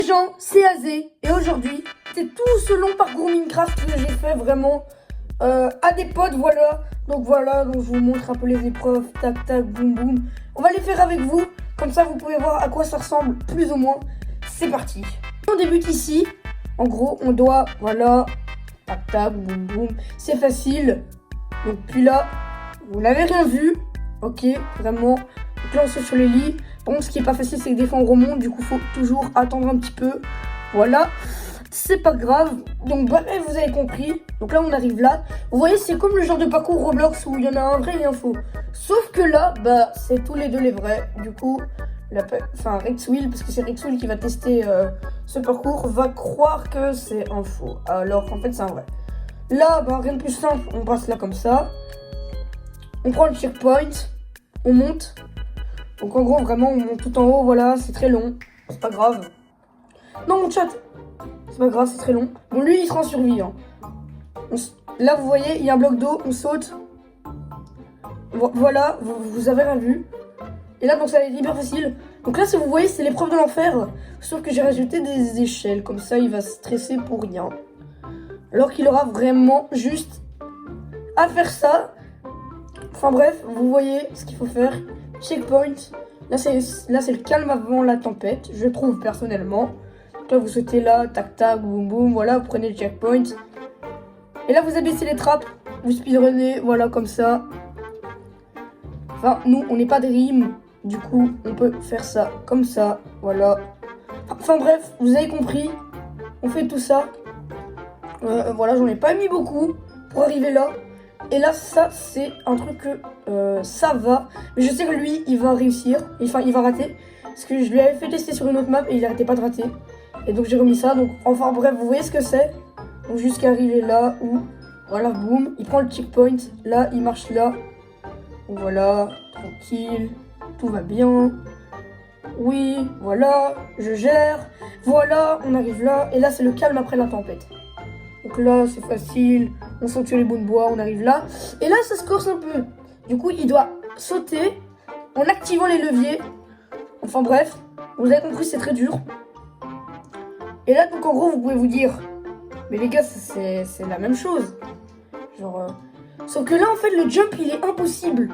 Les gens, c'est Azé et aujourd'hui, c'est tout ce long parcours Minecraft que j'ai fait vraiment à des potes, voilà. Donc voilà, donc je vous montre un peu les épreuves, tac tac, boum boum. On va les faire avec vous, comme ça vous pouvez voir à quoi ça ressemble plus ou moins. C'est parti. On débute ici, en gros on doit, voilà, tac tac, boum boum, c'est facile. Donc puis là, vous n'avez rien vu, ok, vraiment. Donc là on saute sur les lits. Bon, ce qui est pas facile, c'est que des fois on remonte, du coup faut toujours attendre un petit peu. Voilà, c'est pas grave. Donc bref, vous avez compris. Donc là on arrive là. Vous voyez, c'est comme le genre de parcours Roblox où il y en a un vrai et un faux. Sauf que là, bah c'est tous les deux les vrais. Du coup, Rexwill, parce que c'est Rexwill qui va tester ce parcours, va croire que c'est un faux. Alors qu'en fait c'est un vrai. Là, bah rien de plus simple, on passe là comme ça. On prend le checkpoint, on monte. Donc en gros, vraiment, on monte tout en haut, voilà, c'est très long. C'est pas grave. Non, mon chat, c'est pas grave, c'est très long. Bon, lui, il sera en survie. Hein. Là, vous voyez, il y a un bloc d'eau, on saute. Voilà, vous avez rien vu. Et là, donc ça va être hyper facile. Donc là, si vous voyez, c'est l'épreuve de l'enfer. Sauf que j'ai rajouté des échelles. Comme ça, il va stresser pour rien. Alors qu'il aura vraiment juste à faire ça. Enfin bref, vous voyez ce qu'il faut faire. Checkpoint, là c'est le calme avant la tempête, je trouve personnellement. Là vous sautez là, tac tac, boum boum, voilà, vous prenez le checkpoint. Et là vous abaissez les trappes, vous speedrunnez, voilà comme ça. Enfin, nous on n'est pas des rimes, du coup on peut faire ça comme ça, voilà. Enfin bref, vous avez compris, on fait tout ça. Voilà, j'en ai pas mis beaucoup pour arriver là. Et là, ça, c'est un truc que ça va. Mais je sais que lui, il va réussir. Enfin, il va rater. Parce que je lui avais fait tester sur une autre map et il arrêtait pas de rater. Et donc, j'ai remis ça. Donc, enfin, bref, vous voyez ce que c'est. Donc, jusqu'à arriver là où, voilà, boum. Il prend le checkpoint. Là, il marche là. Donc, voilà, tranquille. Tout va bien. Oui, voilà, je gère. Voilà, on arrive là. Et là, c'est le calme après la tempête. Donc là, c'est facile, on saute sur les bouts de bois, on arrive là. Et là, ça se corse un peu. Du coup, il doit sauter en activant les leviers. Enfin bref, vous avez compris, c'est très dur. Et là, donc en gros, vous pouvez vous dire, mais les gars, c'est la même chose. Genre, sauf que là, en fait, le jump, il est impossible.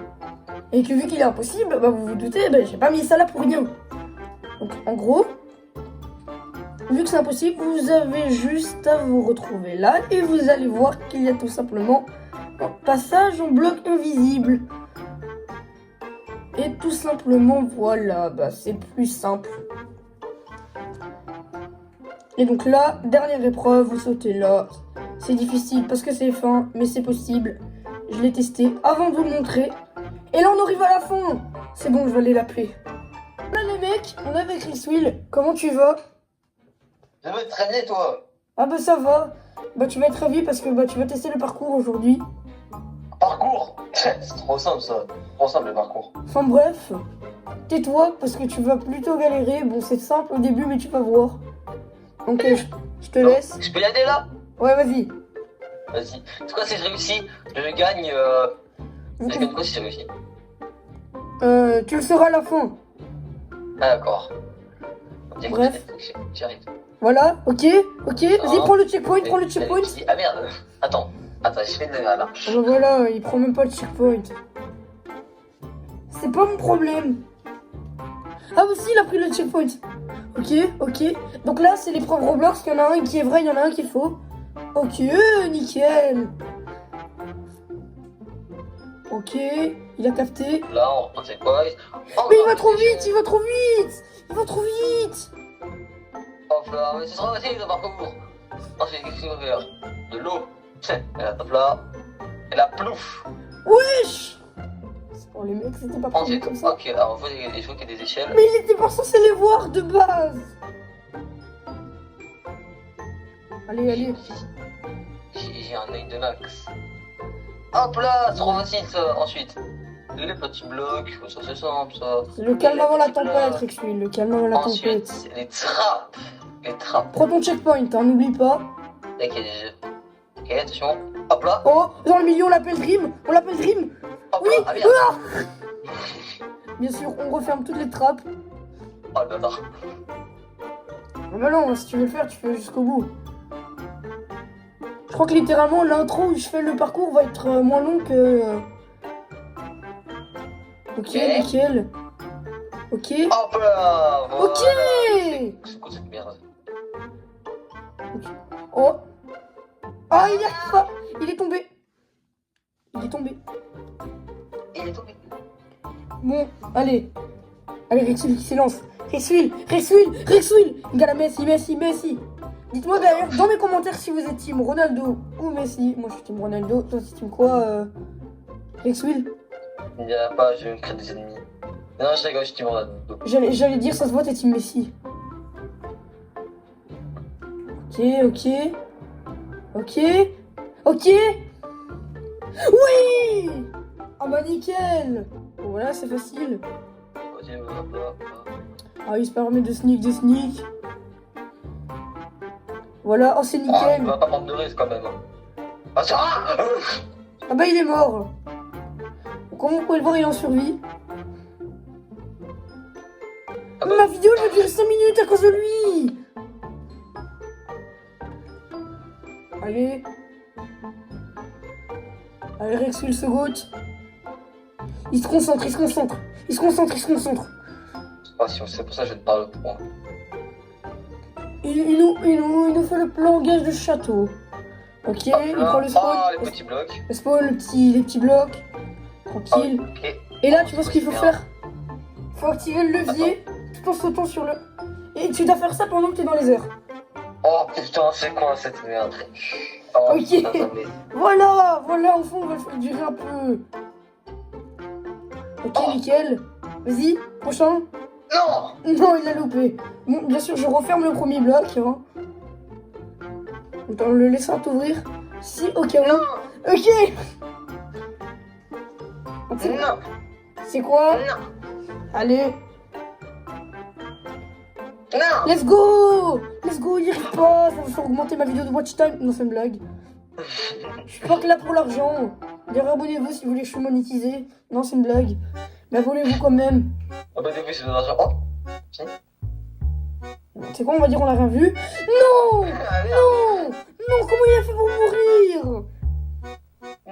Et que vu qu'il est impossible, bah vous vous doutez, bah, j'ai pas mis ça là pour rien. Donc en gros, vu que c'est impossible, vous avez juste à vous retrouver là et vous allez voir qu'il y a tout simplement un passage en bloc invisible. Et tout simplement, voilà, bah c'est plus simple. Et donc là, dernière épreuve, vous sautez là. C'est difficile parce que c'est fin, mais c'est possible. Je l'ai testé avant de vous le montrer. Et là, on arrive à la fin. C'est bon, je vais aller l'appeler. Là les mecs, on est avec Rexwill. Comment tu vas? Je veux traîner, toi. Ah bah ça va, bah tu vas être ravi parce que bah tu vas tester le parcours aujourd'hui. Parcours. C'est trop simple, ça. Trop simple, le parcours. Enfin bref, tais-toi parce que tu vas plutôt galérer. Bon c'est simple au début mais tu vas voir. Donc je te laisse. Je peux y aller, là? Ouais vas-y. Vas-y. C'est quoi, si je réussis, je gagne... Je gagne quoi si je réussis? Tu le sauras à la fin. Ah, d'accord. Bref. J'y arrive. Voilà, ok, vas-y prends le checkpoint, prends le checkpoint. Ah merde. Attends, je fais de la marche. Ah bah voilà, il prend même pas le checkpoint. C'est pas mon problème. Ah bah si, il a pris le checkpoint. Ok. Donc là, c'est l'épreuve Roblox. Il y en a un qui est vrai, il y en a un qui est faux. Ok, nickel. Ok, il a capté. Là, on reprend ses points. Mais il va trop vite, il va trop vite. Hop là, mais c'est trop facile, le parcours. Ensuite, qu'est-ce qu'il faut faire? De l'eau. Et là, hop là. Et là, plouf. Wesh. Oh les mecs, c'était pas prévu Ensuite, comme ça. ok, alors on voit des choses qui ont des échelles. Mais il était pas censé les voir de base. Allez. J'ai un œil de max. Hop là, c'est trop facile ça. Ensuite, les petits blocs, ça c'est simple ça. Le calme avant la tempête, Rexwill, le calme avant la tempête. Ensuite, les trappes. Prends ton checkpoint, hein, n'oublie pas. Ok, attention. Hop là. Oh, dans le milieu, on l'appelle Dream. Hop Oui. là. Ah merde. Bien sûr, on referme toutes les trappes. Oh le bâtard. Ah bah non, si tu veux le faire, tu fais jusqu'au bout. Je crois que littéralement, l'intro où je fais le parcours va être moins long que... Ok, nickel. Ok. Hop là, voilà. Ok. C'est quoi cette merde? Oh. Ah, il y arrive pas. Il est tombé. Il est tombé. Il est tombé. Bon, allez. Allez, Rexwil qui s'élance. Rexwil. Gars, Messi. Dites-moi d'ailleurs dans mes commentaires si vous êtes team Ronaldo ou Messi. Moi, je suis team Ronaldo. Toi, c'est team quoi, Rexwil? Il n'y a pas, je vais me créer des ennemis. Non, je rigole, je suis team Ronaldo. J'allais dire, ça se voit, t'es team Messi. Ok. Oui. Ah bah nickel. Bon, voilà, c'est facile. Ok, hop là. Ah, il se permet de sneak. Voilà, oh c'est Ah, nickel. il va pas prendre de risque quand même. Ah, ça va. Ah bah il est mort. Comme vous pouvez le voir, il est en survie. Ah bah. Ma vidéo elle va durer 5 minutes à cause de lui. Allez, Rexwil se goûte. Il se concentre. Ah, si on sait pour ça, je ne parle point. Il nous fait le plongage de château. Ok, il prend le spawn. Ah, les petits blocs. Le spawn, les petits blocs. Tranquille. Ok. Et là, tu vois ce qu'il faut faire? Faut activer le levier tout en sautant sur le... Et tu dois faire ça pendant que tu es dans les airs. Oh putain, c'est quoi cette merde? Oh, Ok. putain, ça m'est- Voilà, au fond, on va le faire durer un peu. Ok, nickel. Vas-y, prochain. Non. Non, il a loupé. Bon, bien sûr, je referme le premier bloc. Hein. Attends, le laissant t'ouvrir. Si, ok. Non. Ok. Non. C'est quoi? Non. Allez, Non. let's go, il y arrive pas. Ça va faire augmenter ma vidéo de watch time. Non, c'est une blague. Je suis pas que là pour l'argent. D'ailleurs, abonnez-vous si vous voulez que je sois monétisé. Non, c'est une blague. Mais abonnez-vous quand même. Abonnez-vous si vous avez l'argent. Oh. Si. C'est quoi, on va dire on l'a rien vu? Non. Non, comment il a fait pour mourir?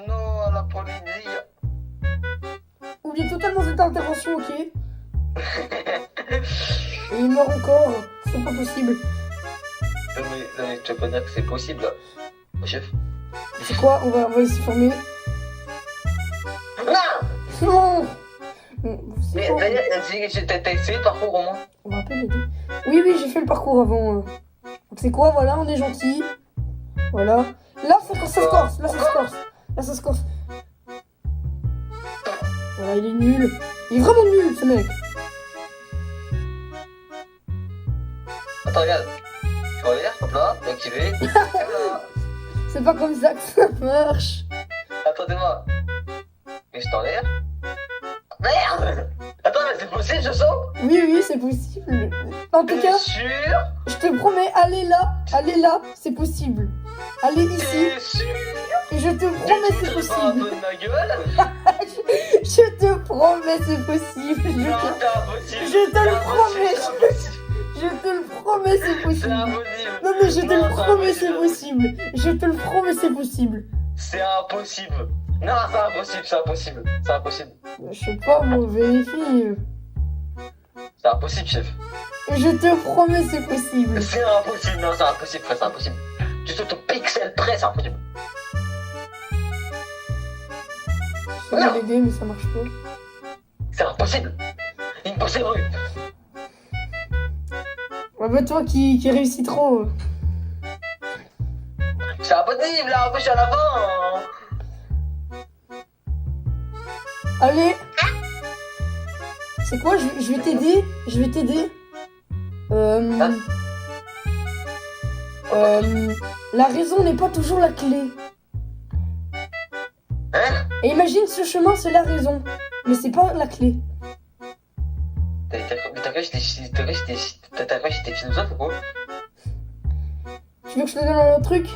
Non, à la Polynésie. Oubliez totalement cette intervention, ok? Et il meurt encore. C'est pas possible. Non, mais tu veux pas dire que c'est possible, là. Chef. C'est quoi? On va essayer de former. Non. Non. C'est Mais quoi? d'ailleurs, t'as essayé le parcours au moins? On va appeler l'aider. Oui, j'ai fait le parcours avant. Donc c'est quoi? Voilà, on est gentil. Voilà. Là, ça se corse. Là, ça se corse. Voilà, il est nul. Il est vraiment nul, ce mec. Attends, regarde. Tu reviens, hop là, activé. Voilà. C'est pas comme ça que ça marche. Attendez-moi. Mais je t'enlève. Merde. Attends, mais c'est possible, je sens? Oui, c'est possible. En tout T'es cas, sûr? je te promets, allez là, c'est possible. Allez ici, T'es sûr? et je te promets, c'est Tu te fous un possible. peu de ma gueule? Je te promets, c'est possible. Non, c'est impossible. je te le C'est promets. impossible. Je te le promets, c'est C'est possible. impossible. Non, mais je te Non, le c'est promets, c'est impossible. possible. Je te le promets, c'est possible. C'est impossible. Non, c'est impossible. Je sais pas, mon vérifie. C'est impossible, chef. Je te promets, c'est possible. C'est impossible. Non, c'est impossible, frère, c'est impossible. Tu te pixel près, c'est impossible. Je vais l'aider, mais ça marche pas. C'est impossible. Impossible. Ah bah toi qui réussit trop. C'est impossible, là, en plus, je suis à la fin. Hein. Allez. C'est quoi? Je vais t'aider. La raison n'est pas toujours la clé. Hein? Et imagine ce chemin, c'est la raison. Mais c'est pas la clé. T'as quoi, j'étais philosophe ou quoi? Tu veux que je te donne un autre truc?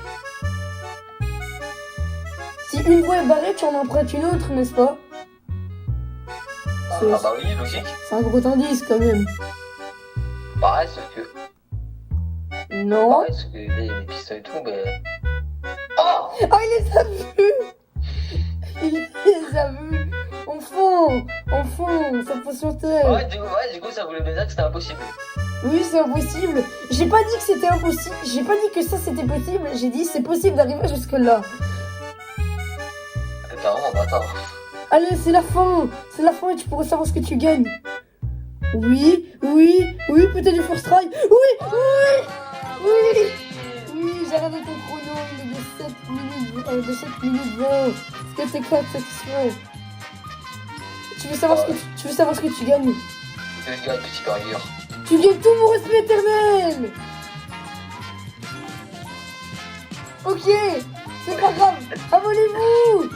Si une voie est barrée, tu en empruntes une autre, n'est-ce pas? Ah bah oui, logique. C'est un gros indice quand même. Pareil, sauf que... Non. Pareil, parce que les pistons et tout, ben... Oh! Ah, il les a vus. Il les a vus. Enfant, sa potion terre. Ouais, du coup, ça voulait bien dire que c'était impossible. Oui, c'est impossible. J'ai pas dit que c'était impossible. J'ai pas dit que ça c'était possible. J'ai dit c'est possible d'arriver jusque là. T'es vraiment bâtard. Allez, c'est la fin. C'est la fin et tu pourras savoir ce que tu gagnes. Oui, peut-être du first try. Oui, j'ai regardé ton chrono. Il est de 7 minutes 20. Est-ce que t'es clair satisfait? Tu veux savoir ce que tu gagnes? Que je gagne petit carrière. Tu gagnes tout mon respect éternel. Ok, c'est pas grave. Abonnez-vous.